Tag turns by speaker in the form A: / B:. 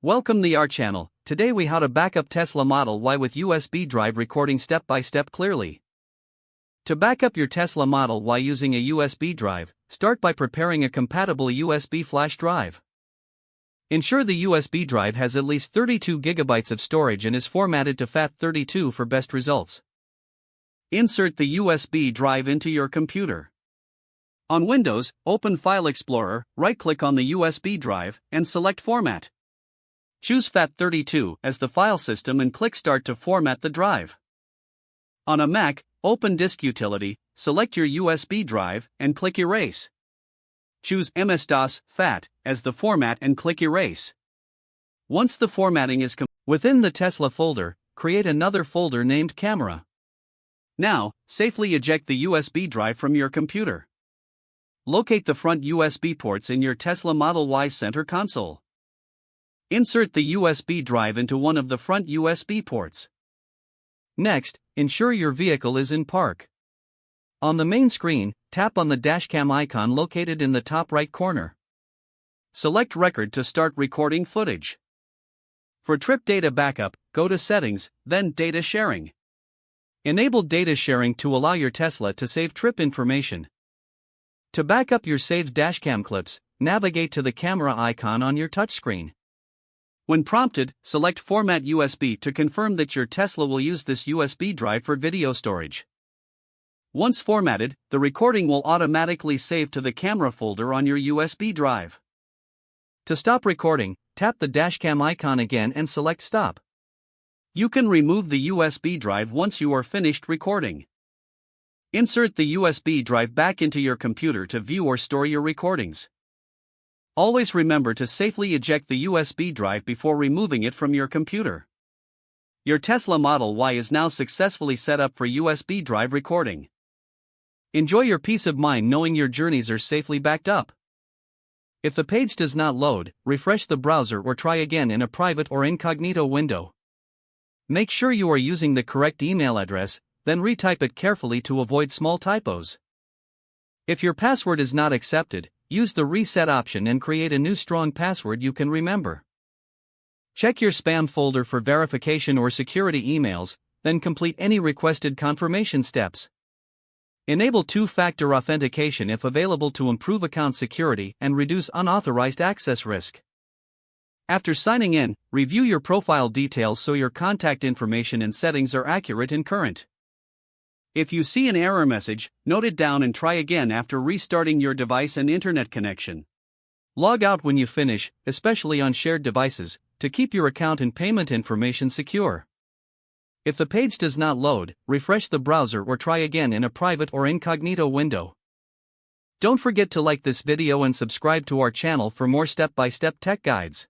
A: Welcome to our channel. Today we how to backup Tesla Model Y with USB drive recording step by step clearly. To backup your Tesla Model Y using a USB drive, start by preparing a compatible USB flash drive. Ensure the USB drive has at least 32 GB of storage and is formatted to FAT32 for best results. Insert the USB drive into your computer. On Windows, open File Explorer, right-click on the USB drive, and select Format. Choose FAT32 as the file system and click Start to format the drive. On a Mac, open Disk Utility, select your USB drive, and click Erase. Choose MS-DOS FAT as the format and click Erase. Once the formatting is complete, within the Tesla folder, create another folder named Camera. Now, safely eject the USB drive from your computer. Locate the front USB ports in your Tesla Model Y center console. Insert the USB drive into one of the front USB ports. Next, ensure your vehicle is in park. On the main screen, tap on the Dashcam icon located in the top right corner. Select Record to start recording footage. For trip data backup, go to Settings, then Data Sharing. Enable data sharing to allow your Tesla to save trip information. To back up your saved dashcam clips, navigate to the camera icon on your touchscreen. When prompted, select Format USB to confirm that your Tesla will use this USB drive for video storage. Once formatted, the recording will automatically save to the camera folder on your USB drive. To stop recording, tap the dashcam icon again and select Stop. You can remove the USB drive once you are finished recording. Insert the USB drive back into your computer to view or store your recordings. Always remember to safely eject the USB drive before removing it from your computer. Your Tesla Model Y is now successfully set up for USB drive recording. Enjoy your peace of mind knowing your journeys are safely backed up. If the page does not load, refresh the browser or try again in a private or incognito window. Make sure you are using the correct email address, then retype it carefully to avoid small typos. If your password is not accepted, use the reset option and create a new strong password you can remember. Check your spam folder for verification or security emails, then complete any requested confirmation steps. Enable two-factor authentication if available to improve account security and reduce unauthorized access risk. After signing in, review your profile details so your contact information and settings are accurate and current. If you see an error message, note it down and try again after restarting your device and internet connection. Log out when you finish, especially on shared devices, to keep your account and payment information secure. If the page does not load, refresh the browser or try again in a private or incognito window. Don't forget to like this video and subscribe to our channel for more step-by-step tech guides.